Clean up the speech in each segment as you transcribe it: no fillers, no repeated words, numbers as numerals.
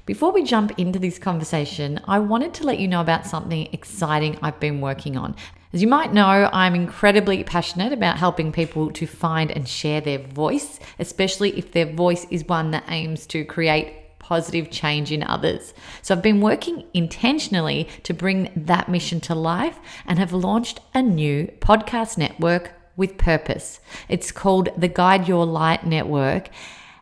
Before we jump into this conversation, I wanted to let you know about something exciting I've been working on. As you might know, I'm incredibly passionate about helping people to find and share their voice, especially if their voice is one that aims to create positive change in others. So I've been working intentionally to bring that mission to life and have launched a new podcast network with purpose. It's called the Guide Your Light Network,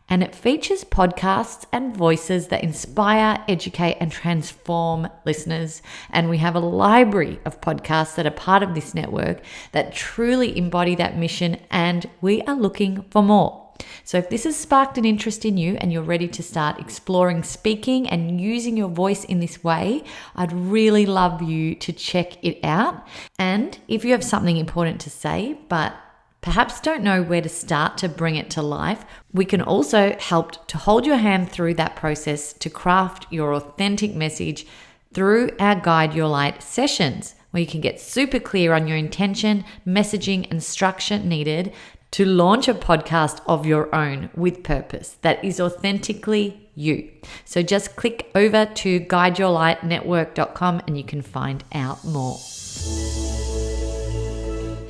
and it features podcasts and voices that inspire, educate, and transform listeners. And we have a library of podcasts that are part of this network that truly embody that mission, and we are looking for more. So if this has sparked an interest in you and you're ready to start exploring speaking and using your voice in this way, I'd really love you to check it out. And if you have something important to say, but perhaps don't know where to start to bring it to life, we can also help to hold your hand through that process to craft your authentic message through our Guide Your Light sessions, where you can get super clear on your intention, messaging, and structure needed to launch a podcast of your own with purpose that is authentically you. So just click over to guideyourlightnetwork.com and you can find out more.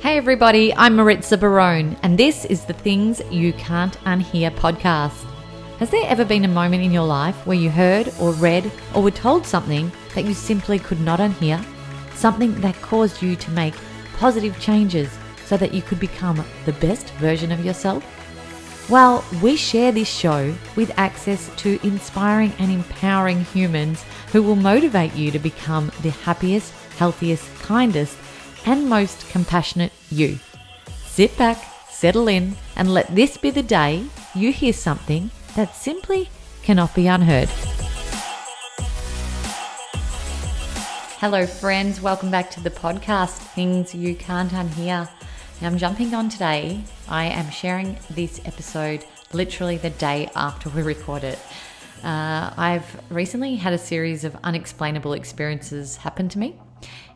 Hey everybody, I'm Maritza Barone, and this is the Things You Can't Unhear podcast. Has there ever been a moment in your life where you heard or read or were told something that you simply could not unhear? Something that caused you to make positive changes so that you could become the best version of yourself? Well, we share this show with access to inspiring and empowering humans who will motivate you to become the happiest, healthiest, kindest, and most compassionate you. Sit back, settle in, and let this be the day you hear something that simply cannot be unheard. Hello friends, welcome back to the podcast, Things You Can't Unhear. Now I'm jumping on today. I am sharing this episode literally the day after we record it. I've recently had a series of unexplainable experiences happen to me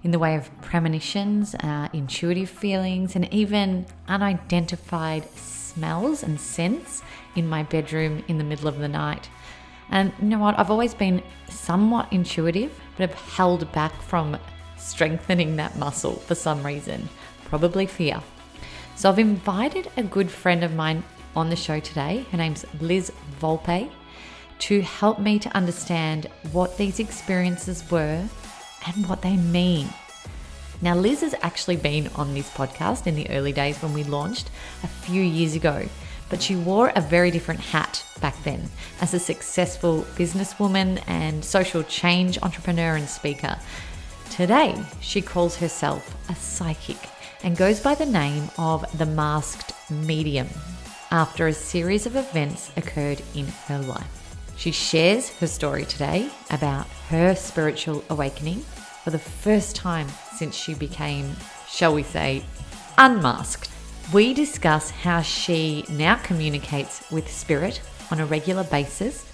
in the way of premonitions, intuitive feelings, and even unidentified smells and scents in my bedroom in the middle of the night. And you know what? I've always been somewhat intuitive, but I've held back from strengthening that muscle for some reason, probably fear. So I've invited a good friend of mine on the show today. Her name's Liz Volpe, to help me to understand what these experiences were and what they mean. Now, Liz has actually been on this podcast in the early days when we launched a few years ago, but she wore a very different hat back then as a successful businesswoman and social change entrepreneur and speaker. Today, she calls herself a psychic and goes by the name of the Masked Medium after a series of events occurred in her life. She shares her story today about her spiritual awakening for the first time since she became, shall we say, unmasked. We discuss how she now communicates with spirit on a regular basis,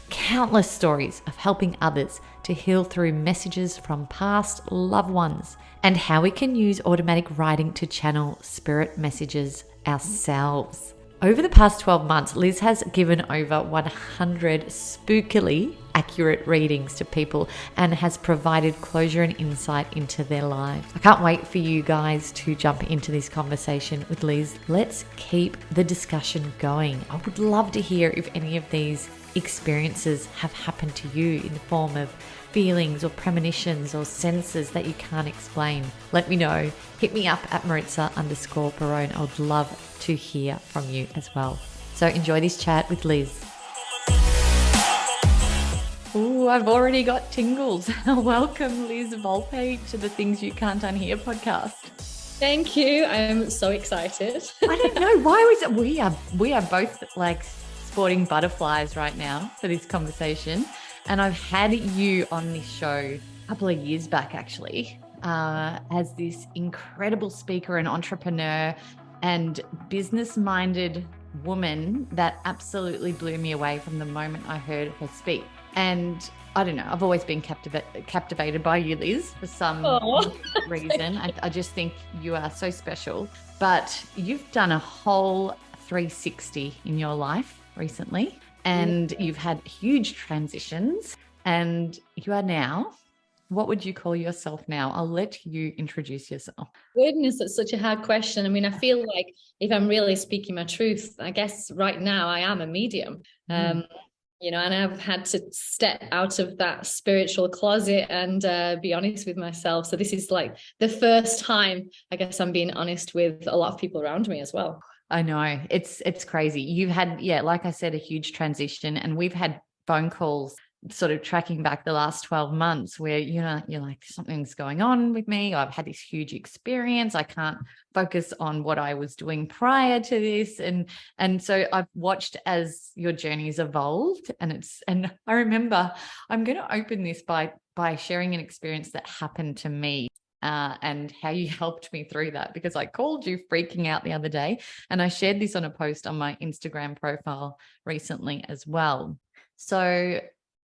countless stories of helping others to heal through messages from past loved ones, and how we can use automatic writing to channel spirit messages ourselves. Over the past 12 months, Liz has given over 100 spookily accurate readings to people and has provided closure and insight into their lives. I can't wait for you guys to jump into this conversation with Liz. Let's keep the discussion going. I would love to hear if any of these experiences have happened to you in the form of feelings or premonitions or senses that you can't explain. Let me know. Hit me up at Maritza_Barone. I would love to hear from you as well. So enjoy this chat with Liz. Ooh, I've already got tingles. Welcome, Liz Volpe, to the Things You Can't Unhear podcast. Thank you. I am so excited. I don't know. Why was it? We are both like sporting butterflies right now for this conversation. And I've had you on this show a couple of years back, actually, as this incredible speaker and entrepreneur and business-minded woman that absolutely blew me away from the moment I heard her speak. And I don't know, I've always been captivated by you, Liz, for some reason. I just think you are so special. But you've done a whole 360 in your life recently. and you've had huge transitions, and you are now, what would you call yourself now? I'll let you introduce yourself. Goodness, that's such a hard question. I mean, I feel like if I'm really speaking my truth, I guess right now I am a medium. And I've had to step out of that spiritual closet and be honest with myself. So this is like the first time, I guess, I'm being honest with a lot of people around me as well. I know, it's crazy. You've had, like I said, a huge transition, and we've had phone calls sort of tracking back the last 12 months where, you're like, something's going on with me. I've had this huge experience. I can't focus on what I was doing prior to this. And so I've watched as your journey's evolved, and I remember, I'm going to open this by sharing an experience that happened to me. And how you helped me through that, because I called you freaking out the other day, and I shared this on a post on my Instagram profile recently as well. So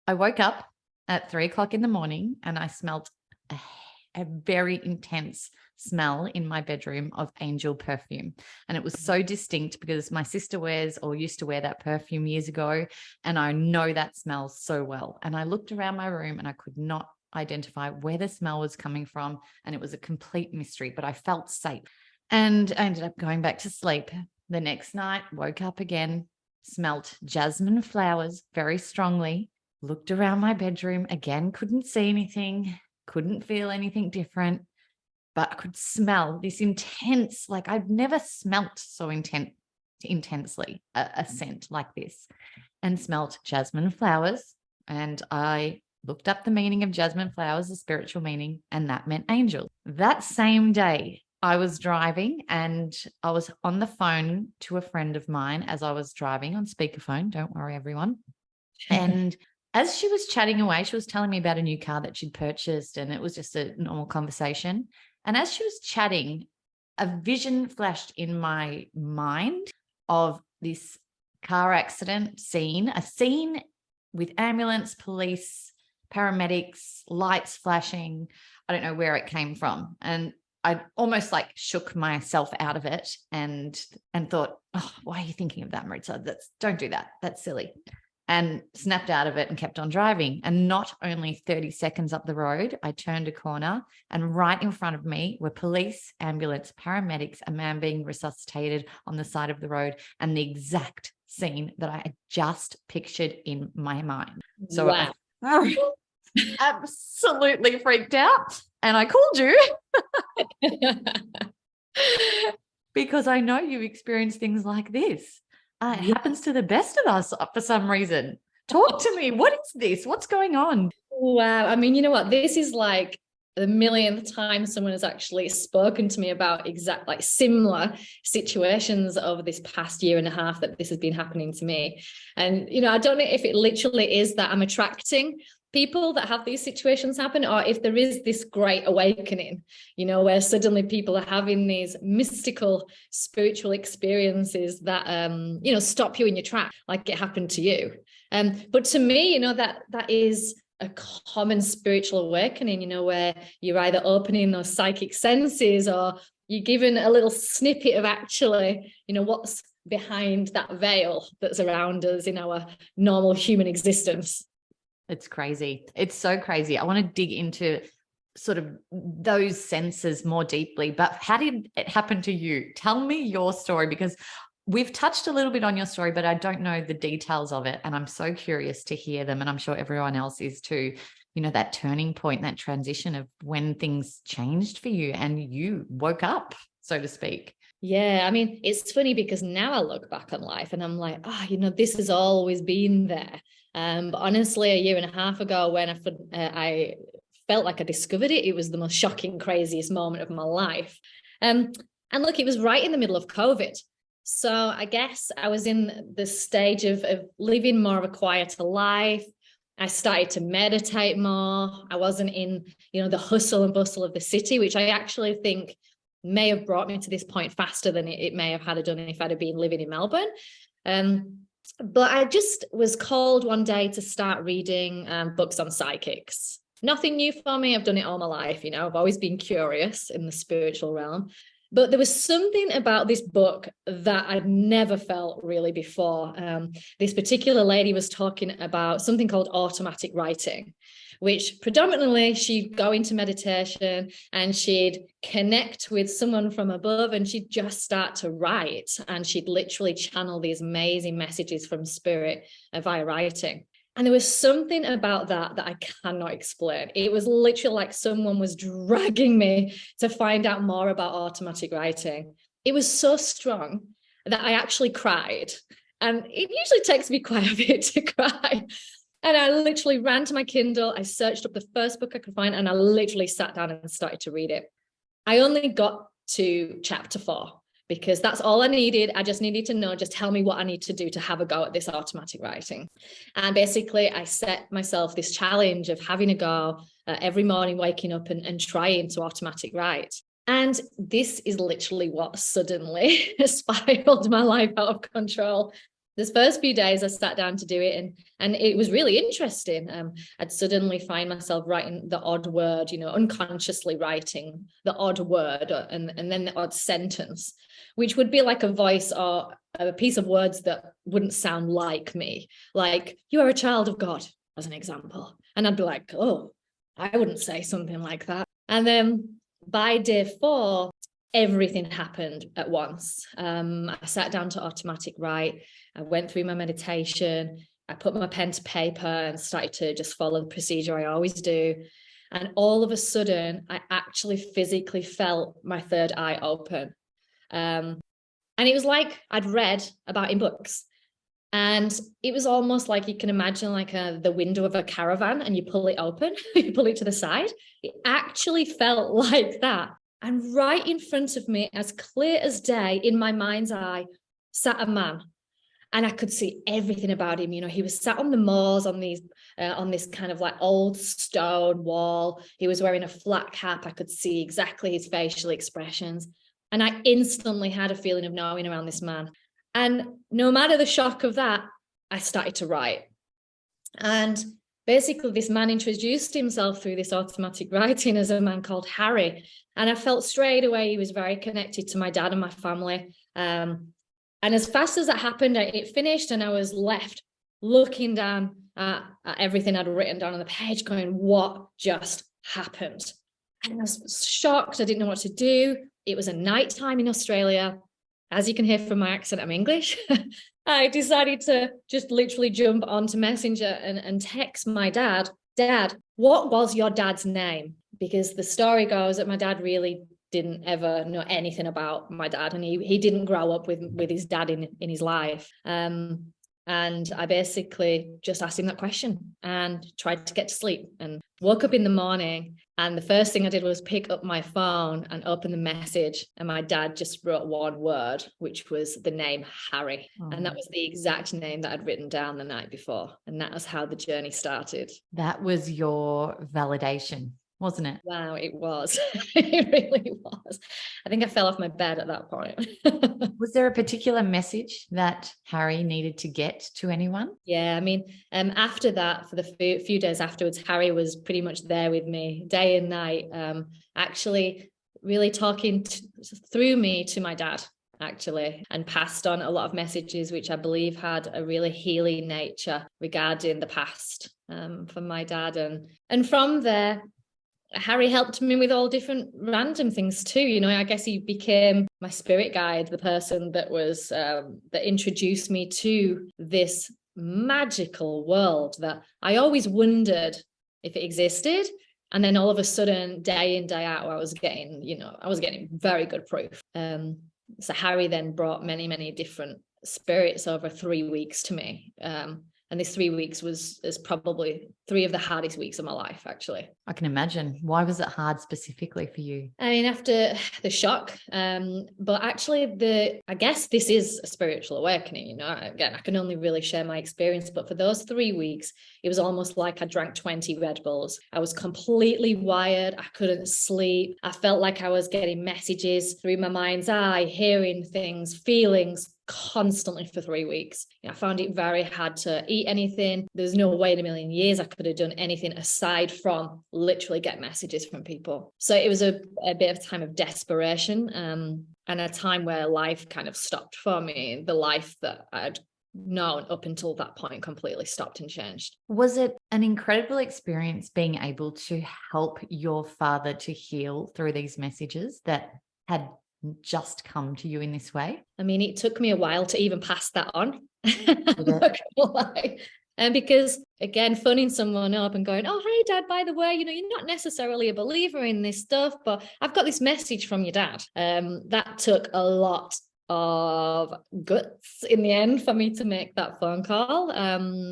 I woke up at 3 o'clock in the morning, and I smelled a very intense smell in my bedroom of angel perfume. And it was so distinct because my sister wears or used to wear that perfume years ago. And I know that smell so well. And I looked around my room and I could not identify where the smell was coming from. And it was a complete mystery, but I felt safe. And I ended up going back to sleep. The next night, woke up again, smelt jasmine flowers very strongly, looked around my bedroom again, couldn't see anything, couldn't feel anything different, but I could smell this intense, like I've never smelt so intensely a scent like this, and smelt jasmine flowers. And I looked up the meaning of jasmine flowers, the spiritual meaning, and that meant angel. That same day, I was driving and I was on the phone to a friend of mine as I was driving on speakerphone. Don't worry, everyone. And as she was chatting away, she was telling me about a new car that she'd purchased, and it was just a normal conversation. And as she was chatting, a vision flashed in my mind of this car accident scene, a scene with ambulance, police, paramedics, lights flashing. I don't know where it came from. And I almost like shook myself out of it and thought, oh, why are you thinking of that, Maritza? Don't do that. That's silly. And snapped out of it and kept on driving. And not only 30 seconds up the road, I turned a corner, and right in front of me were police, ambulance, paramedics, a man being resuscitated on the side of the road, and the exact scene that I had just pictured in my mind. So wow. I absolutely freaked out, and I called you because I know you experience things like this. It happens to the best of us for some reason. Talk to me. What is this? What's going on? Wow. I mean, you know what? This is like the millionth time someone has actually spoken to me about similar situations over this past year and a half that this has been happening to me. And, I don't know if it literally is that I'm attracting people that have these situations happen, or if there is this great awakening, where suddenly people are having these mystical spiritual experiences that, stop you in your track, like it happened to you. But to me, that is a common spiritual awakening, where you're either opening those psychic senses, or you're given a little snippet of actually, what's behind that veil that's around us in our normal human existence. It's crazy. It's so crazy. I want to dig into sort of those senses more deeply, but how did it happen to you? Tell me your story, because we've touched a little bit on your story, but I don't know the details of it. And I'm so curious to hear them. And I'm sure everyone else is too, that turning point, that transition of when things changed for you and you woke up, so to speak. Yeah, I mean, it's funny because now I look back on life and I'm like, this has always been there. But honestly, a year and a half ago, when I felt like I discovered it, it was the most shocking, craziest moment of my life. And look, it was right in the middle of COVID. So I guess I was in the stage of living more of a quieter life. I started to meditate more. I wasn't in, the hustle and bustle of the city, which I actually think may have brought me to this point faster than it may have had done if I'd have been living in Melbourne. But I just was called one day to start reading books on psychics. Nothing new for me. I've done it all my life. I've always been curious in the spiritual realm. But there was something about this book that I'd never felt really before. This particular lady was talking about something called automatic writing, which predominantly she'd go into meditation and she'd connect with someone from above and she'd just start to write, and she'd literally channel these amazing messages from spirit via writing. And there was something about that I cannot explain. It was literally like someone was dragging me to find out more about automatic writing. It was so strong that I actually cried. And it usually takes me quite a bit to cry. And I literally ran to my Kindle. I searched up the first book I could find, and I literally sat down and started to read it. I only got to chapter 4 because that's all I needed. I just needed to know, just tell me what I need to do to have a go at this automatic writing. And basically I set myself this challenge of having a go every morning, waking up and trying to automatic write. And this is literally what suddenly spiraled my life out of control. This first few days I sat down to do it, and it was really interesting. I'd suddenly find myself writing the odd word, unconsciously writing the odd word and then the odd sentence, which would be like a voice or a piece of words that wouldn't sound like me, like "you are a child of God," as an example. And I'd be like, oh, I wouldn't say something like that. And then by day 4, everything happened at once. I sat down to automatic write. I went through my meditation. I put my pen to paper and started to just follow the procedure I always do. And all of a sudden, I actually physically felt my third eye open. And it was like I'd read about in books. And it was almost like you can imagine like the window of a caravan, and you pull it open, you pull it to the side. It actually felt like that. And right in front of me, as clear as day, in my mind's eye, sat a man. And I could see everything about him. He was sat on the moors on this kind of like old stone wall. He was wearing a flat cap. I could see exactly his facial expressions. And I instantly had a feeling of knowing around this man. And no matter the shock of that, I started to write. And basically, this man introduced himself through this automatic writing as a man called Harry. And I felt straight away he was very connected to my dad and my family. And as fast as that happened, it finished, and I was left looking down at everything I'd written down on the page, going, what just happened? And I was shocked. I didn't know what to do. It was a nighttime in Australia. As you can hear from my accent, I'm English. I decided to just literally jump onto Messenger and text my dad, "Dad, what was your dad's name?" Because the story goes that my dad really didn't ever know anything about my dad, and he didn't grow up with his dad in his life. And I basically just asked him that question and tried to get to sleep, and woke up in the morning. And the first thing I did was pick up my phone and open the message. And my dad just wrote one word, which was the name Harry. Oh. And that was the exact name that I'd written down the night before. And that was how the journey started. That was your validation, wasn't it? Wow, it was. It really was. I think I fell off my bed at that point. Was there a particular message that Harry needed to get to anyone? Yeah, I mean, after that, for the few days afterwards, Harry was pretty much there with me day and night, actually really talking through me to my dad, actually, and passed on a lot of messages, which I believe had a really healing nature regarding the past from my dad. And from there, Harry helped me with all different random things too. I guess he became my spirit guide, the person that was that introduced me to this magical world that I always wondered if it existed. And then all of a sudden, day in, day out, I was getting very good proof. So Harry then brought many, many different spirits over 3 weeks to me. And this 3 weeks is probably 3 of the hardest weeks of my life, actually. I can imagine. Why was it hard specifically for you? I mean, after the shock, but actually I guess this is a spiritual awakening, again, I can only really share my experience, but for those 3 weeks, it was almost like I drank 20 Red Bulls. I was completely wired. I couldn't sleep. I felt like I was getting messages through my mind's eye, hearing things, feelings, constantly for 3 weeks. I found it very hard to eat anything. There's no way in a million years I could have done anything aside from literally get messages from people. So it was a bit of a time of desperation, and a time where life kind of stopped for me. The life that I'd known up until that point completely stopped and changed. Was it an incredible experience being able to help your father to heal through these messages that had just come to you in this way? I mean, it took me a while to even pass that on. I'm not gonna lie. And because, again, phoning someone up and going, oh, hey, Dad, by the way, you're not necessarily a believer in this stuff, but I've got this message from your dad. That took a lot of guts in the end for me to make that phone call.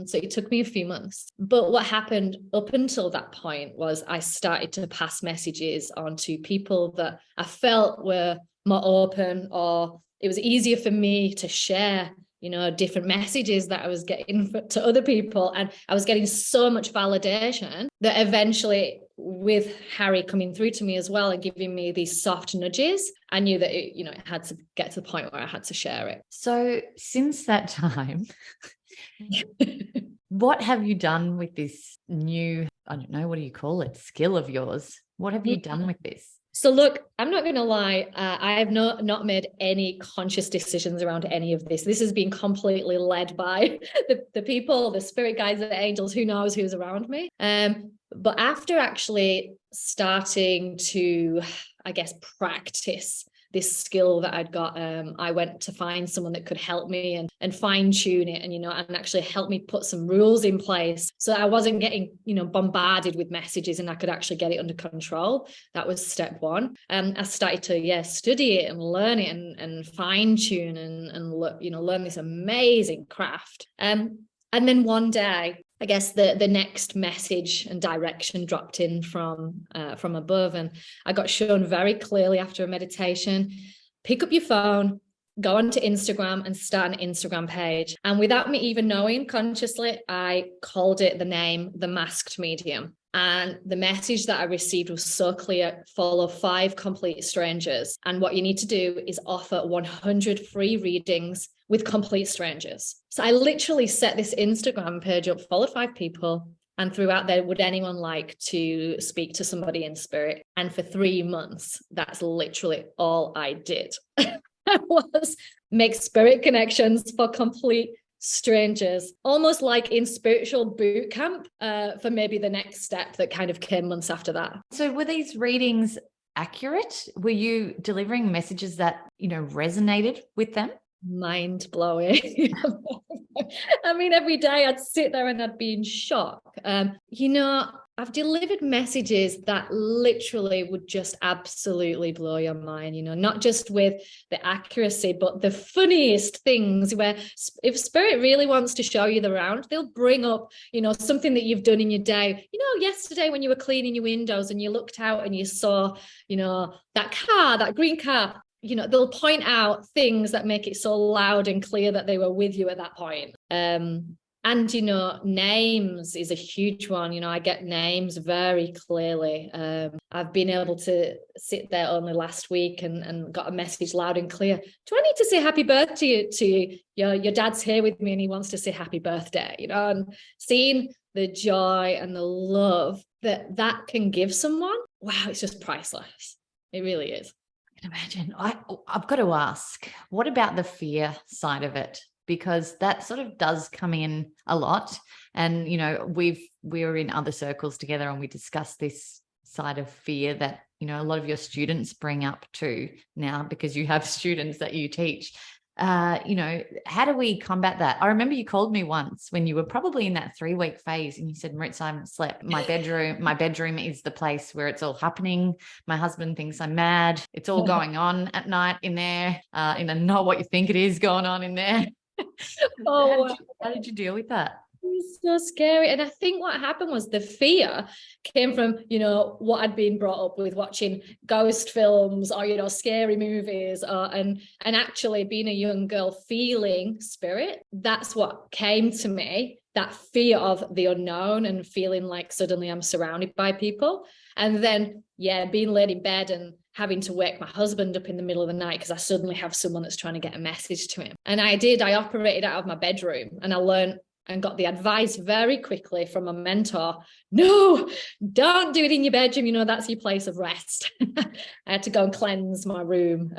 So it took me a few months. But what happened up until that point was I started to pass messages on to people that I felt were more open, or it was easier for me to share different messages that I was getting to other people. And I was getting so much validation that eventually, with Harry coming through to me as well and giving me these soft nudges, I knew that it had to get to the point where I had to share it. So since that time, what have you done with this new, I don't know, what do you call it, skill of yours? What have you done with this? So look, I'm not going to lie. I have not made any conscious decisions around any of this. This has been completely led by the people, the spirit guides, the angels, who knows who's around me. But after actually starting to, I guess, practice this skill that I'd got, I went to find someone that could help me and fine tune it, and actually help me put some rules in place so I wasn't getting bombarded with messages, and I could actually get it under control. That was step one. I started to study it and learn it and fine tune and learn this amazing craft. And then one day, I guess the next message and direction dropped in from above, and I got shown very clearly after a meditation, pick up your phone, go onto Instagram and start an Instagram page. And without me even knowing consciously, I called it the name, The Masked Medium. And the message that I received was so clear: follow 5 complete strangers. And what you need to do is offer 100 free readings with complete strangers. So I literally set this Instagram page up, followed 5 people, and throughout there, would anyone like to speak to somebody in spirit? And for 3 months, that's literally all I did. Was make spirit connections for complete strangers, almost like in spiritual boot camp, for maybe the next step that kind of came months after that. So were these readings accurate? Were you delivering messages that, resonated with them? Mind blowing. I mean, every day I'd sit there and I'd be in shock. I've delivered messages that literally would just absolutely blow your mind, not just with the accuracy, but the funniest things, where if spirit really wants to show you the round, they'll bring up, something that you've done in your day. Yesterday when you were cleaning your windows and you looked out and you saw, that green car. They'll point out things that make it so loud and clear that they were with you at that point. And, names is a huge one. I get names very clearly. I've been able to sit there only last week and got a message loud and clear. Do I need to say happy birthday to you? Your dad's here with me and he wants to say happy birthday, and seeing the joy and the love that can give someone. Wow, it's just priceless. It really is. I can imagine. I've got to ask, what about the fear side of it? Because that sort of does come in a lot. And, we're in other circles together and we discuss this side of fear that, a lot of your students bring up too now, because you have students that you teach. How do we combat that? I remember you called me once when you were probably in that 3-week phase and you said, Maritza, I haven't slept. My bedroom is the place where it's all happening. My husband thinks I'm mad. It's all going on at night in there, not what you think it is going on in there. Oh, how did you deal with that? It's so scary. And I think what happened was the fear came from, what I'd been brought up with, watching ghost films or, scary movies, and actually being a young girl feeling spirit. That's what came to me, that fear of the unknown and feeling like suddenly I'm surrounded by people. And then, being laid in bed and having to wake my husband up in the middle of the night because I suddenly have someone that's trying to get a message to him. And I operated out of my bedroom, and I learned and got the advice very quickly from a mentor. No, don't do it in your bedroom. You know, that's your place of rest. I had to go and cleanse my room.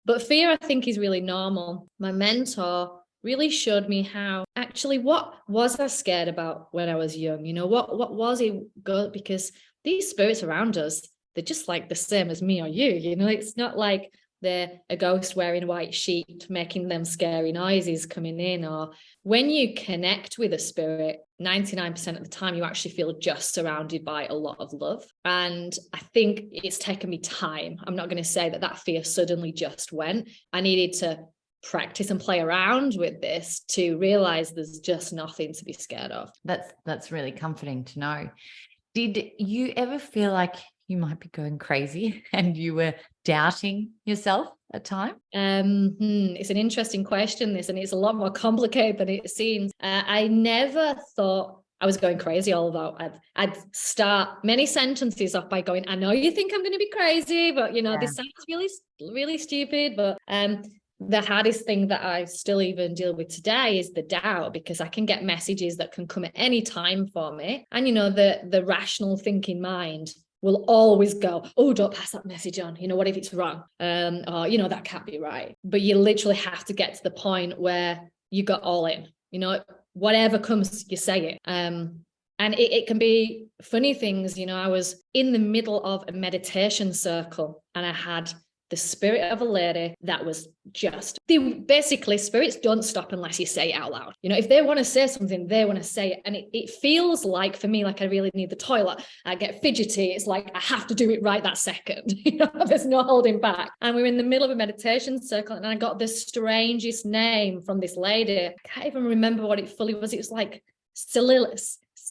But fear, I think, is really normal. My mentor really showed me how actually, what was I scared about when I was young? You know, what was it good? Because these spirits around us, they're just like the same as me or you. You know, it's not like they're a ghost wearing a white sheet, making them scary noises coming in. Or when you connect with a spirit, 99% of the time, you actually feel just surrounded by a lot of love. And I think it's taken me time. I'm not going to say that fear suddenly just went. I needed to practice and play around with this to realize there's just nothing to be scared of. That's really comforting to know. Did you ever feel like you might be going crazy and you were doubting yourself at time? It's an interesting question, this, and it's a lot more complicated than it seems. I never thought I was going crazy, although I'd start many sentences off by going, I know you think I'm going to be crazy, but you know, this sounds really, really stupid. But the hardest thing that I still even deal with today is the doubt, because I can get messages that can come at any time for me. And, you know, the rational thinking mind will always go, oh, don't pass that message on. You know, what if it's wrong? Or, you know, that can't be right. But you literally have to get to the point where you got all in, you know, whatever comes, you say it. And it can be funny things. You know, I was in the middle of a meditation circle and I had the spirit of a lady that was basically, spirits don't stop unless you say it out loud. You know, if they want to say something, they want to say it. And it feels like, for me, like I really need the toilet. I get fidgety. It's like, I have to do it right that second. You know, there's no holding back. And we were in the middle of a meditation circle and I got the strangest name from this lady. I can't even remember what it fully was. It was like Celia.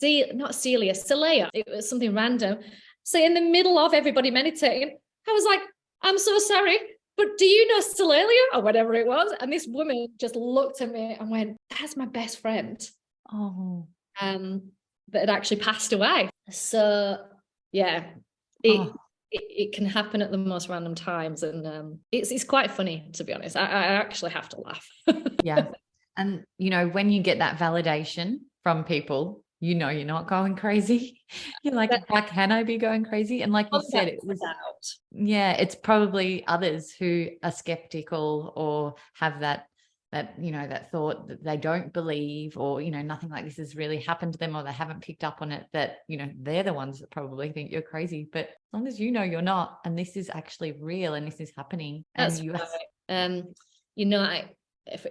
It was something random. So in the middle of everybody meditating, I was like, I'm so sorry, but do you know Celia or whatever it was? And this woman just looked at me and went, that's my best friend. Oh. That had actually passed away. So yeah, it can happen at the most random times. And it's quite funny, to be honest. I actually have to laugh. Yeah. And, you know, when you get that validation from people, you know, you're not going crazy. You're like, how can I be going crazy? And like you said, it was it's probably others who are skeptical or have that, you know, that thought that they don't believe, or, you know, nothing like this has really happened to them, or they haven't picked up on it, that, you know, they're the ones that probably think you're crazy. But as long as you know you're not, and this is actually real and this is happening. That's right. You know,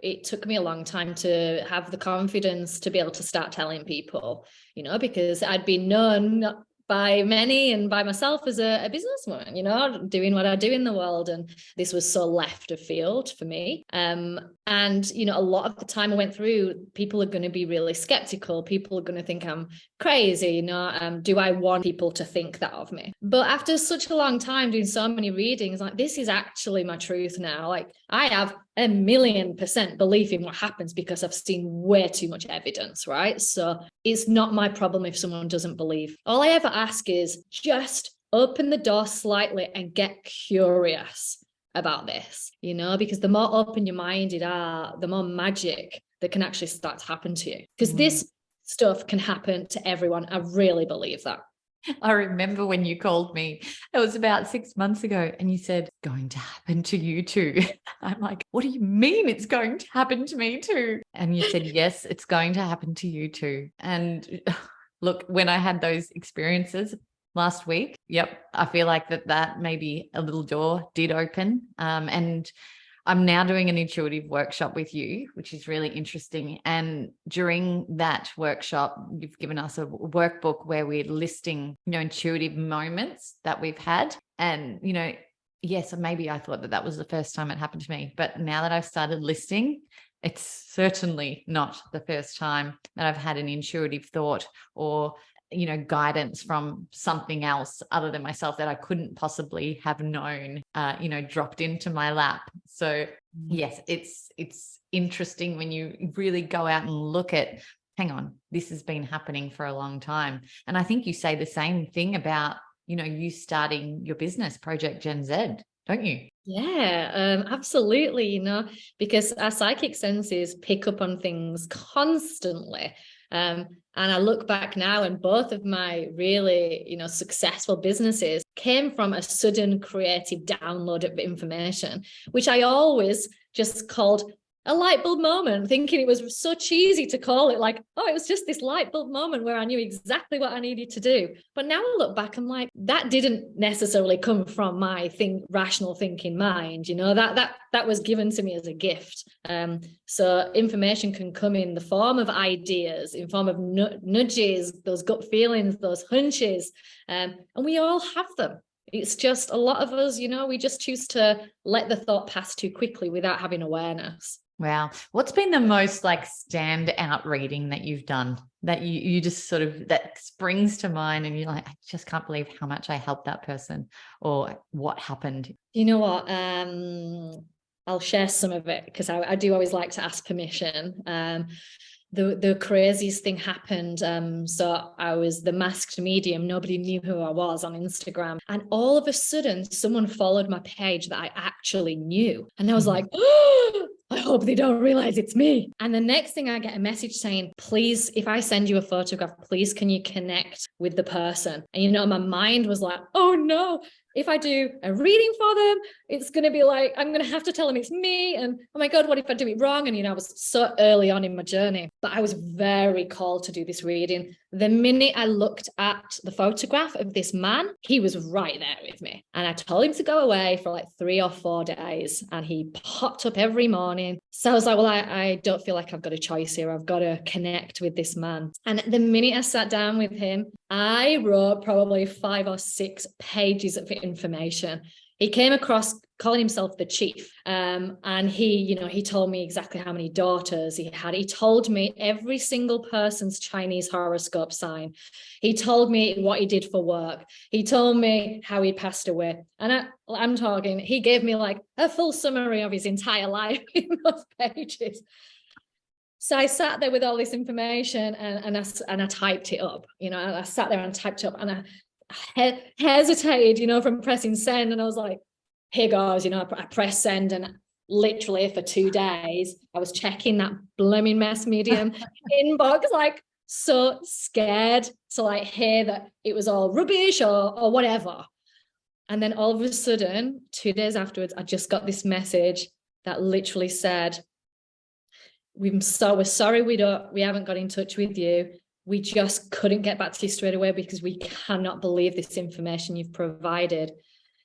it took me a long time to have the confidence to be able to start telling people, you know, because I'd been known by many and by myself as a businesswoman, you know, doing what I do in the world. And this was so left of field for me. And, you know, a lot of the time I went through, people are going to be really skeptical. People are going to think I'm crazy, you know, do I want people to think that of me? But after such a long time doing so many readings, like, this is actually my truth now. Like, I have 1,000,000% belief in what happens because I've seen way too much evidence, right? So it's not my problem if someone doesn't believe. All I ever ask is just open the door slightly and get curious about this, you know, because the more open your minded are, the more magic that can actually start to happen to you. Because this stuff can happen to everyone. I really believe that. I remember when you called me, it was about 6 months ago, and you said, going to happen to you too. I'm like, what do you mean it's going to happen to me too? And you said, yes, it's going to happen to you too. And look, when I had those experiences last week, I feel like that maybe a little door did open. And I'm now doing an intuitive workshop with you, which is really interesting. And during that workshop, you've given us a workbook where we're listing, you know, intuitive moments that we've had. And, you know, yes, maybe I thought that was the first time it happened to me. But now that I've started listing, it's certainly not the first time that I've had an intuitive thought or, you know, guidance from something else other than myself that I couldn't possibly have known, you know, dropped into my lap. So yes, it's interesting when you really go out and look at, hang on, this has been happening for a long time. And I think you say the same thing about you starting your business, Project Gen Z, don't you? Yeah, absolutely, because our psychic senses pick up on things constantly. And I look back now, and both of my really, successful businesses came from a sudden creative download of information, which I always just called a light bulb moment, thinking it was so cheesy to call it like, oh, it was just this light bulb moment where I knew exactly what I needed to do. But now I look back, I'm like, that didn't necessarily come from my rational thinking mind, that was given to me as a gift. So information can come in the form of ideas, in form of nudges, those gut feelings, those hunches, and we all have them. It's just a lot of us, we just choose to let the thought pass too quickly without having awareness. Wow. What's been the most stand out reading that you've done that you just sort of, that springs to mind and you're like, I just can't believe how much I helped that person, or what happened? You know what? I'll share some of it because I do always like to ask permission. The craziest thing happened. So I was the masked medium. Nobody knew who I was on Instagram. And all of a sudden, someone followed my page that I actually knew. And I was like, oh, I hope they don't realize it's me. And the next thing, I get a message saying, please, if I send you a photograph, please, can you connect with the person? And, my mind was like, oh no, if I do a reading for them, it's going to be like, I'm going to have to tell them it's me. And oh my God, what if I do it wrong? And, I was so early on in my journey, but I was very called to do this reading. The minute I looked at the photograph of this man, he was right there with me. And I told him to go away for 3 or 4 days. And he popped up every morning. So I was like, well, I don't feel like I've got a choice here. I've got to connect with this man. And the minute I sat down with him, I wrote probably 5 or 6 pages of information. He came across calling himself the chief. And he told me exactly how many daughters he had. He told me every single person's Chinese horoscope sign. He told me what he did for work. He told me how he passed away. And I'm talking, he gave me a full summary of his entire life in those pages. So I sat there with all this information and I typed it up. I sat there and typed it up, and I hesitated, from pressing send. And I was like, here goes, I pressed send, and literally for 2 days, I was checking that blooming mess medium inbox, so scared to hear that it was all rubbish or whatever. And then all of a sudden, 2 days afterwards, I just got this message that literally said, we're sorry we haven't got in touch with you. We just couldn't get back to you straight away because we cannot believe this information you've provided.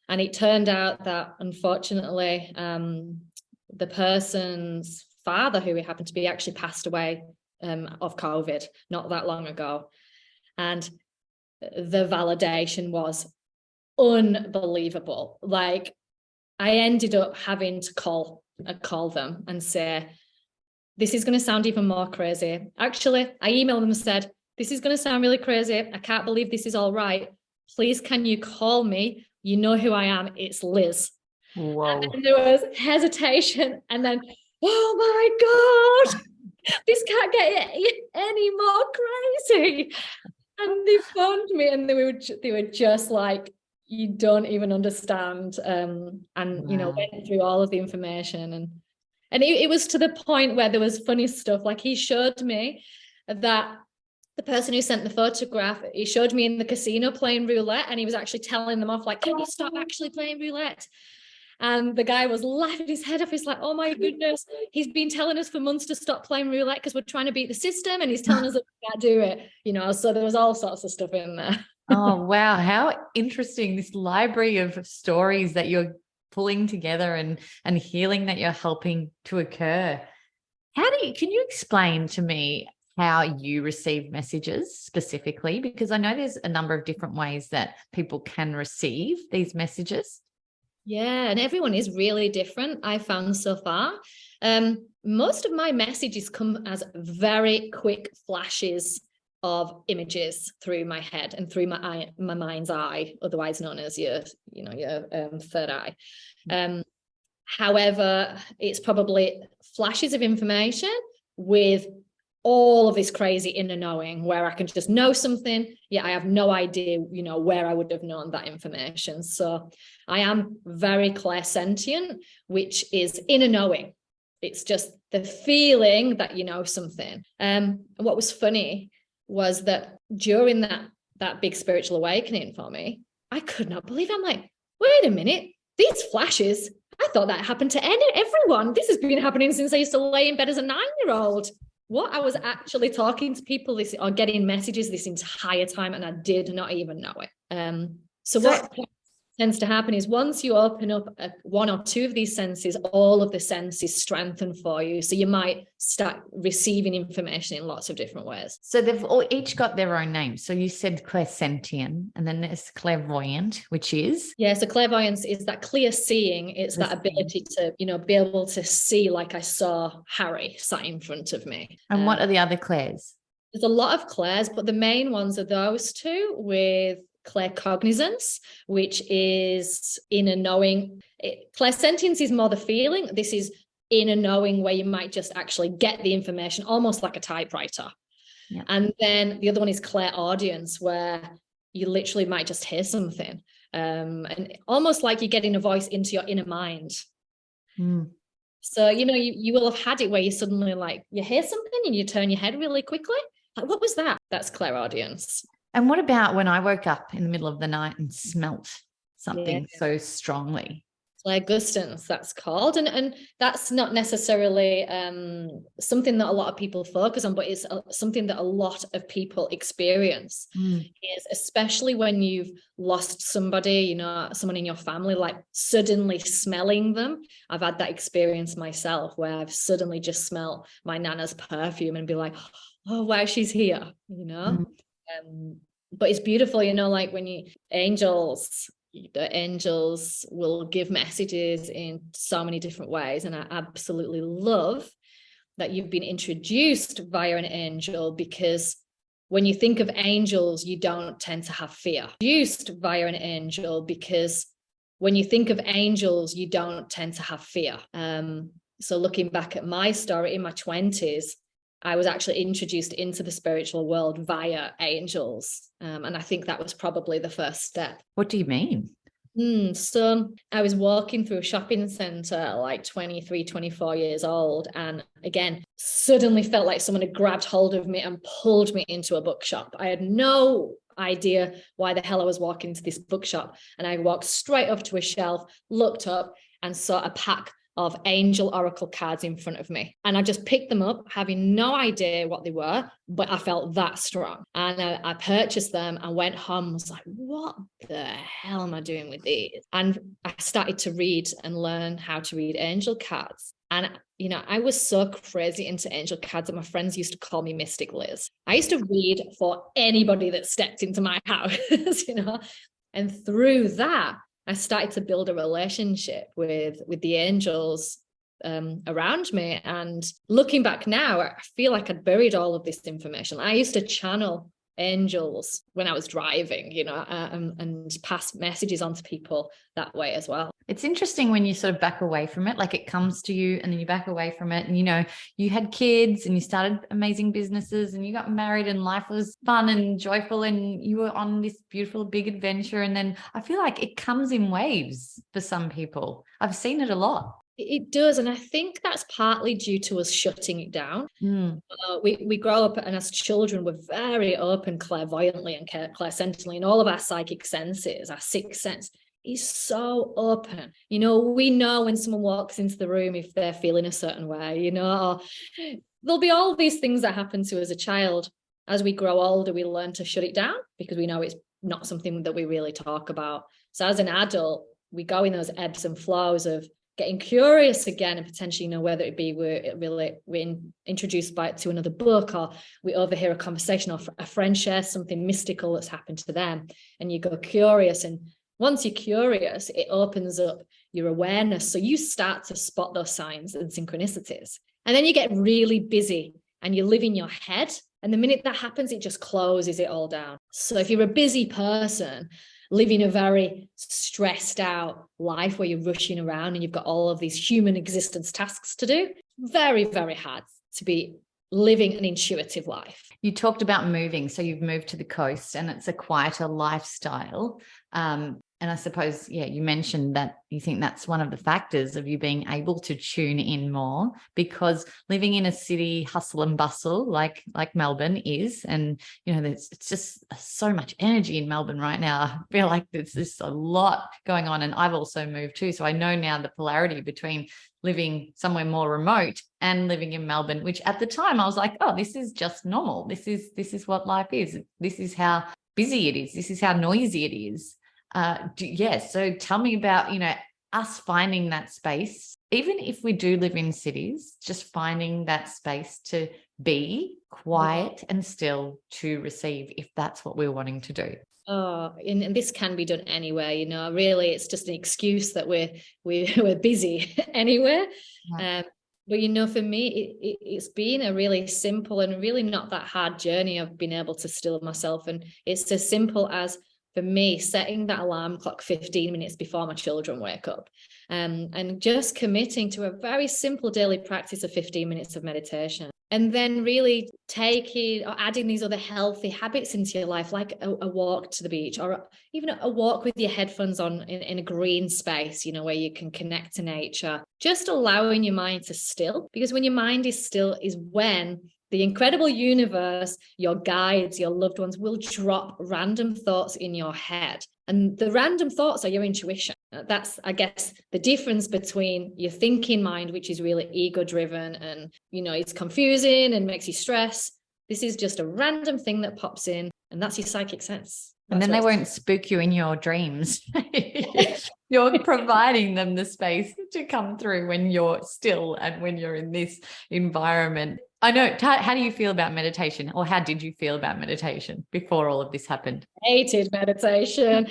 And it turned out that, unfortunately, the person's father, who happened to be, actually passed away of COVID not that long ago. And the validation was unbelievable. I ended up having to call them and say, this is going to sound even more crazy. Actually, I emailed them and said, this is going to sound really crazy. I can't believe this is all right. Please, can you call me? You know who I am. It's Liz. Whoa. And there was hesitation. And then, oh my God, this can't get any more crazy. And they phoned me and they were just like, you don't even understand. And, wow. Went through all of the information. And it was to the point where there was funny stuff. He showed me that the person who sent the photograph, he showed me in the casino playing roulette, and he was actually telling them off, can you stop actually playing roulette? And the guy was laughing his head off. He's like, oh my goodness, he's been telling us for months to stop playing roulette because we're trying to beat the system, and he's telling us that we can't do it. So there was all sorts of stuff in there. Oh, wow. How interesting, this library of stories that you're pulling together and healing that you're helping to occur. Can you explain to me how you receive messages specifically? Because I know there's a number of different ways that people can receive these messages. Yeah, and everyone is really different, I found so far. Most of my messages come as very quick flashes of images through my head and through my mind's eye, otherwise known as your third eye. However, it's probably flashes of information with all of this crazy inner knowing where I can just know something, yet I have no idea, where I would have known that information. So I am very clairsentient, which is inner knowing. It's just the feeling that you know something. And what was funny was that during that big spiritual awakening for me, I could not believe it. I'm like, wait a minute, these flashes, I thought that happened to everyone. This has been happening since I used to lay in bed as a 9-year-old. What I was actually talking to people or getting messages this entire time, and I did not even know it. So what tends to happen is once you open up one or two of these senses, all of the senses strengthen for you. So you might start receiving information in lots of different ways. So they've all each got their own names. So you said clairsentient, and then there's clairvoyant, which is? Yeah, so clairvoyance is that clear seeing. It's that ability to, be able to see like I saw Harry sat in front of me. And what are the other clairs? There's a lot of clairs, but the main ones are those two, with claircognizance, which is inner knowing. Clairsentience is more the feeling. This is inner knowing, where you might just actually get the information almost like a typewriter. Yeah. And then the other one is clairaudience, where you literally might just hear something, and almost like you're getting a voice into your inner mind. So you will have had it where you suddenly like you hear something and you turn your head really quickly, like, what was that? That's clairaudience. And what about when I woke up in the middle of the night and smelt something so strongly? Clairgustance, that's called. And that's not necessarily something that a lot of people focus on, but it's something that a lot of people experience. Is especially when you've lost somebody, someone in your family, like suddenly smelling them. I've had that experience myself where I've suddenly just smelled my nana's perfume and be like, oh, wow, she's here, but it's beautiful, like when the angels will give messages in so many different ways. And I absolutely love that you've been introduced via an angel, because when you think of angels, you don't tend to have fear. Introduced via an angel, because when you think of angels, you don't tend to have fear. So looking back at my story in my 20s, I was actually introduced into the spiritual world via angels. And I think that was probably the first step. What do you mean? So I was walking through a shopping center, like 23, 24 years old. And again, suddenly felt like someone had grabbed hold of me and pulled me into a bookshop. I had no idea why the hell I was walking into this bookshop. And I walked straight up to a shelf, looked up and saw a pack of angel oracle cards in front of me. And I just picked them up, having no idea what they were, but I felt that strong. And I purchased them and went home and was like, what the hell am I doing with these? And I started to read and learn how to read angel cards. And, I was so crazy into angel cards that my friends used to call me Mystic Liz. I used to read for anybody that stepped into my house, and through that, I started to build a relationship with the angels around me. And looking back now, I feel like I'd buried all of this information. I used to channel angels when I was driving, and pass messages on to people that way as well. It's interesting when you sort of back away from it, like it comes to you and then you back away from it. And, you had kids and you started amazing businesses and you got married and life was fun and joyful and you were on this beautiful big adventure. And then I feel like it comes in waves for some people. I've seen it a lot. It does. And I think that's partly due to us shutting it down. We grow up and as children, we're very open clairvoyantly and clairsentiently, and all of our psychic senses, our sixth sense is so open. We know when someone walks into the room if they're feeling a certain way, or there'll be all these things that happen to us as a child. As we grow older, we learn to shut it down because we know it's not something that we really talk about. So as an adult, we go in those ebbs and flows of getting curious again, and potentially, whether it be we're introduced to another book, or we overhear a conversation, or a friend shares something mystical that's happened to them, and you go curious. And once you're curious, it opens up your awareness. So you start to spot those signs and synchronicities. And then you get really busy and you live in your head. And the minute that happens, it just closes it all down. So if you're a busy person, living a very stressed out life where you're rushing around and you've got all of these human existence tasks to do, very, very hard to be living an intuitive life. You talked about moving. So you've moved to the coast and it's a quieter lifestyle. And I suppose, yeah, you mentioned that you think that's one of the factors of you being able to tune in more, because living in a city hustle and bustle like Melbourne is, and, you know, it's just so much energy in Melbourne right now. I feel like there's just a lot going on. And I've also moved too. So I know now the polarity between living somewhere more remote and living in Melbourne, which at the time I was like, oh, this is just normal. This is what life is. This is how busy it is. This is how noisy it is. So tell me about, you know, us finding that space, even if we do live in cities, just finding that space to be quiet and still to receive, if that's what we're wanting to do. Oh, and this can be done anywhere, you know, really it's just an excuse that we're busy anywhere. Right. But, you know, for me, it's been a really simple and really not that hard journey of being able to still myself. And it's as simple as, for me, setting that alarm clock 15 minutes before my children wake up, and just committing to a very simple daily practice of 15 minutes of meditation. And then really taking or adding these other healthy habits into your life, like a walk to the beach, or even a walk with your headphones on in a green space, you know, where you can connect to nature. Just allowing your mind to still, because when your mind is still is when the incredible universe, your guides, your loved ones will drop random thoughts in your head. And the random thoughts are your intuition. That's, I guess, the difference between your thinking mind, which is really ego driven and, you know, it's confusing and makes you stress. This is just a random thing that pops in, and that's your psychic sense. And then they won't spook you in your dreams. You're providing them the space to come through when you're still and when you're in this environment. I know. How do you feel about meditation, or how did you feel about meditation before all of this happened? Hated meditation.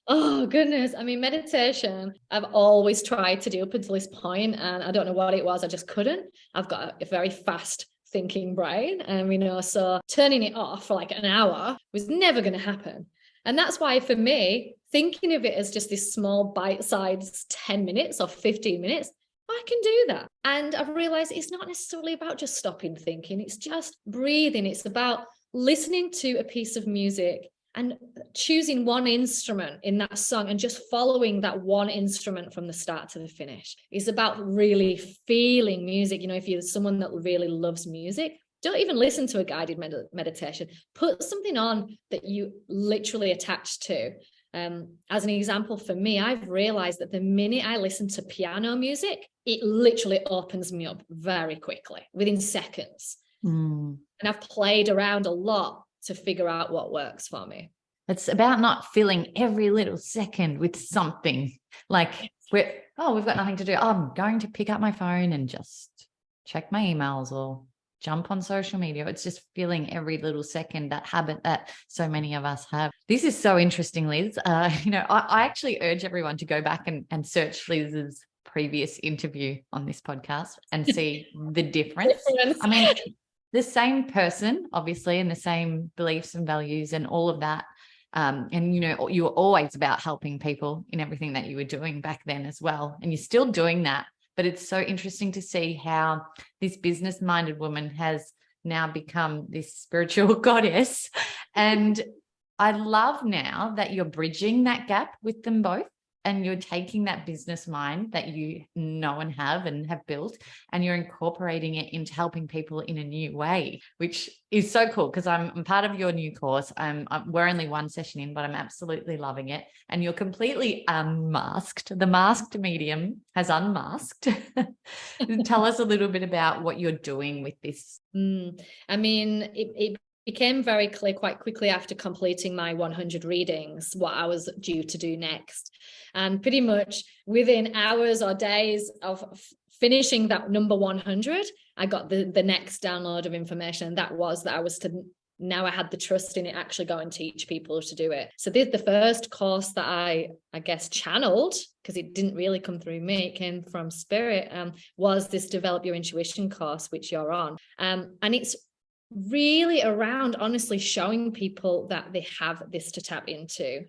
Oh, goodness. I mean, meditation, I've always tried to do up until this point, and I don't know what it was. I just couldn't. I've got a very fast thinking brain, and, you know, so turning it off for like an hour was never going to happen. And that's why, for me, thinking of it as just this small bite-sized 10 minutes or 15 minutes, I can do that. And I've realized it's not necessarily about just stopping thinking. It's just breathing. It's about listening to a piece of music and choosing one instrument in that song and just following that one instrument from the start to the finish. It's about really feeling music. You know, if you're someone that really loves music, don't even listen to a guided meditation. Put something on that you literally attach to. As an example, for me, I've realized that the minute I listen to piano music, it literally opens me up very quickly, within seconds. And I've played around a lot to figure out what works for me. It's about not filling every little second with something like we've got nothing to do. Oh, I'm going to pick up my phone and just check my emails or jump on social media. It's just filling every little second, that habit that so many of us have. This is so interesting, Liz. You know, I actually urge everyone to go back and search Liz's previous interview on this podcast and see the difference. I mean, the same person, obviously, and the same beliefs and values and all of that. And, you know, you were always about helping people in everything that you were doing back then as well. And you're still doing that. But it's so interesting to see how this business-minded woman has now become this spiritual goddess. And I love now that you're bridging that gap with them both, and you're taking that business mind that you know and have built, and you're incorporating it into helping people in a new way, which is so cool, because I'm part of your new course. We're only one session in, but I'm absolutely loving it. And you're completely unmasked. The masked medium has unmasked. Tell us a little bit about what you're doing with this. I mean, it became very clear quite quickly after completing my 100 readings what I was due to do next. And pretty much within hours or days of finishing that number 100, I got the next download of information. And that was that I was to, now I had the trust in it, actually go and teach people to do it. So the first course that I guess channeled, because it didn't really come through me, it came from spirit, was this Develop Your Intuition course, which you're on. And it's really around honestly showing people that they have this to tap into.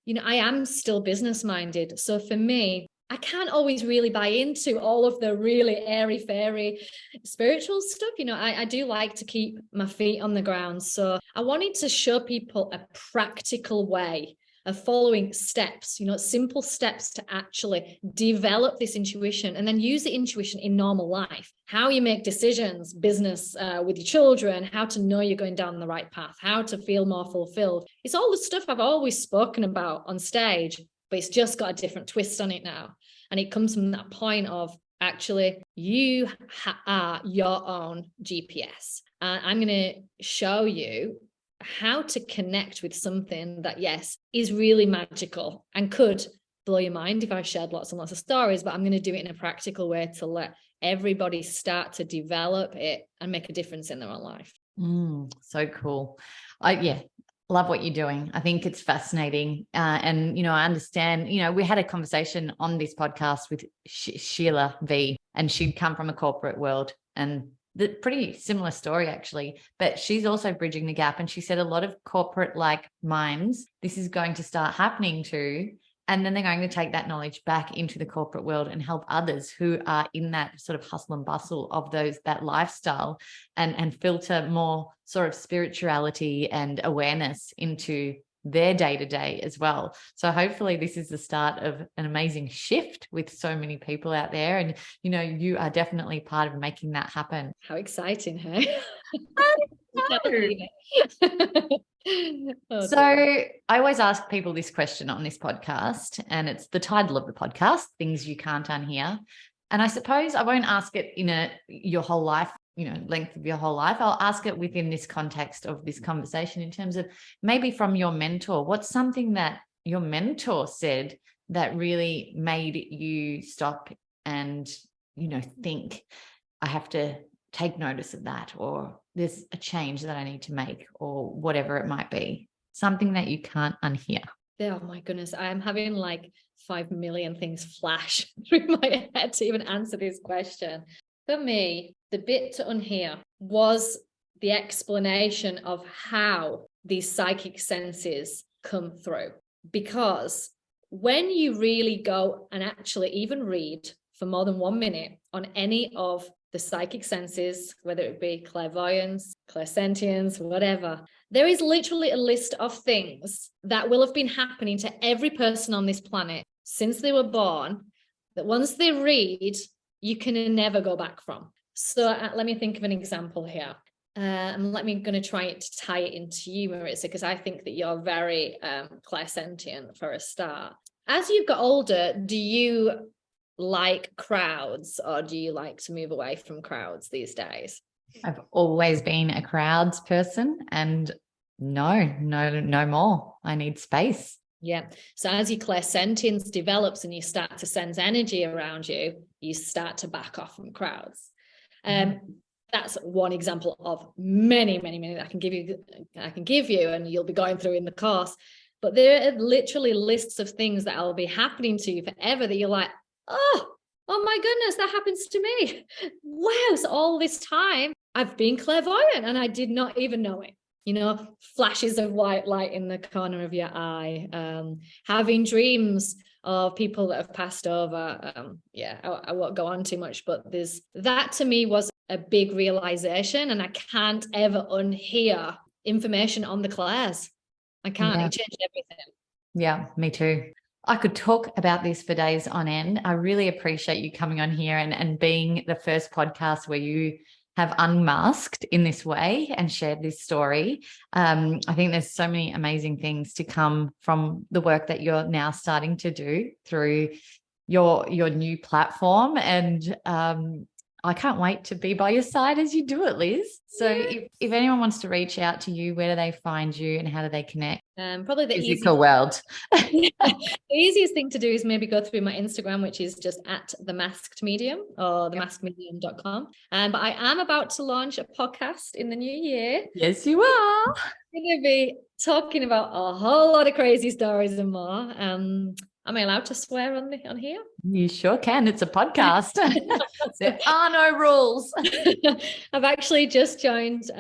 You know, I am still business minded. So for me, I can't always really buy into all of the really airy fairy spiritual stuff. You know, I do like to keep my feet on the ground. So I wanted to show people a practical way of following steps, you know, simple steps to actually develop this intuition and then use the intuition in normal life. How you make decisions, business, with your children, how to know you're going down the right path, how to feel more fulfilled. It's all the stuff I've always spoken about on stage, but it's just got a different twist on it now. And it comes from that point of actually you are your own GPS. I'm going to show you how to connect with something that, yes, is really magical and could blow your mind if I shared lots and lots of stories, but I'm going to do it in a practical way to let everybody start to develop it and make a difference in their own life. So cool. Love what you're doing. I think it's fascinating. And, you know, I understand, you know, we had a conversation on this podcast with Sheila V, and she'd come from a corporate world, and the pretty similar story actually, but she's also bridging the gap. And she said a lot of corporate like minds, this is going to start happening to, and then they're going to take that knowledge back into the corporate world and help others who are in that sort of hustle and bustle of that lifestyle, and filter more sort of spirituality and awareness into their day-to-day as well. So hopefully this is the start of an amazing shift with so many people out there. And, you know, you are definitely part of making that happen. How exciting, hey? So I always ask people this question on this podcast, and it's the title of the podcast, Things You Can't Unhear. And I suppose I won't ask it in your whole life, you know, length of your whole life. I'll ask it within this context of this conversation in terms of maybe from your mentor. What's something that your mentor said that really made you stop and, you know, think, I have to take notice of that, or there's a change that I need to make, or whatever it might be, something that you can't unhear? Oh my goodness, I'm having like 5 million things flash through my head to even answer this question. For me, the bit to unhear was the explanation of how these psychic senses come through. Because when you really go and actually even read for more than 1 minute on any of the psychic senses, whether it be clairvoyance, clairsentience, whatever, there is literally a list of things that will have been happening to every person on this planet since they were born, that once they read, you can never go back from. So let me think of an example here. And let me going to try to tie it into you, Maritza, because I think that you're very clairsentient for a start. As you've got older, do you like crowds, or do you like to move away from crowds these days? I've always been a crowds person, and no more. I need space. Yeah. So as your clairsentience develops and you start to sense energy around you, you start to back off from crowds. That's one example of many I can give you, and you'll be going through in the course. But there are literally lists of things that will be happening to you forever that you're like, oh my goodness, that happens to me. Wow. So all this time I've been clairvoyant and I did not even know it. You know, flashes of white light in the corner of your eye, having dreams of people that have passed over. I won't go on too much, but that to me was a big realization, and I can't ever unhear information on the clairs. I can't. It changed everything. Yeah, me too. I could talk about this for days on end. I really appreciate you coming on here and being the first podcast where you have unmasked in this way and shared this story. I think there's so many amazing things to come from the work that you're now starting to do through your new platform. And I can't wait to be by your side as you do it, Liz. So if anyone wants to reach out to you, where do they find you and how do they connect? Probably the physical world. The easiest thing to do is maybe go through my Instagram, which is just at the Masked Medium, or themaskedmedium.com. But I am about to launch a podcast in the new year. Yes, you are. I'm going to be talking about a whole lot of crazy stories and more. Am I allowed to swear on here? You sure can. It's a podcast. There are no rules. I've actually just joined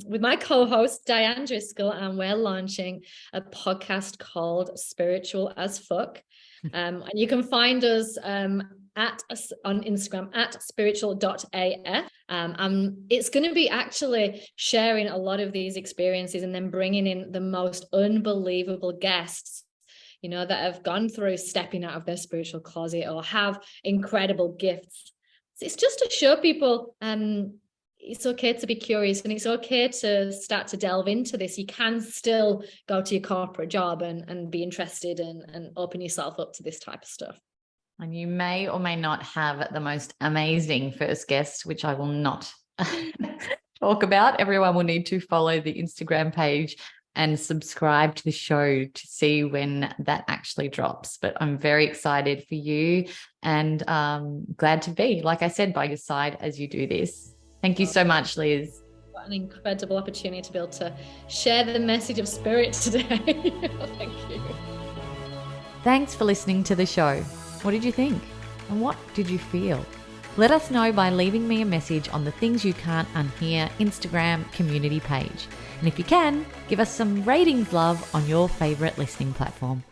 with my co-host Diane Driscoll, and we're launching a podcast called Spiritual as Fuck. And you can find us on Instagram at spiritual.af. It's going to be actually sharing a lot of these experiences and then bringing in the most unbelievable guests, you know, that have gone through stepping out of their spiritual closet or have incredible gifts. It's just to show people it's okay to be curious, and it's okay to start to delve into this. You can still go to your corporate job and be interested and open yourself up to this type of stuff. And you may or may not have the most amazing first guest, which I will not talk about. Everyone will need to follow the Instagram page and subscribe to the show to see when that actually drops. But I'm very excited for you and glad to be, like I said, by your side as you do this. Thank you so much, Liz. What an incredible opportunity to be able to share the message of spirit today. Thank you. Thanks for listening to the show. What did you think? And what did you feel? Let us know by leaving me a message on the Things You Can't Unhear Instagram community page. And if you can, give us some ratings love on your favorite listening platform.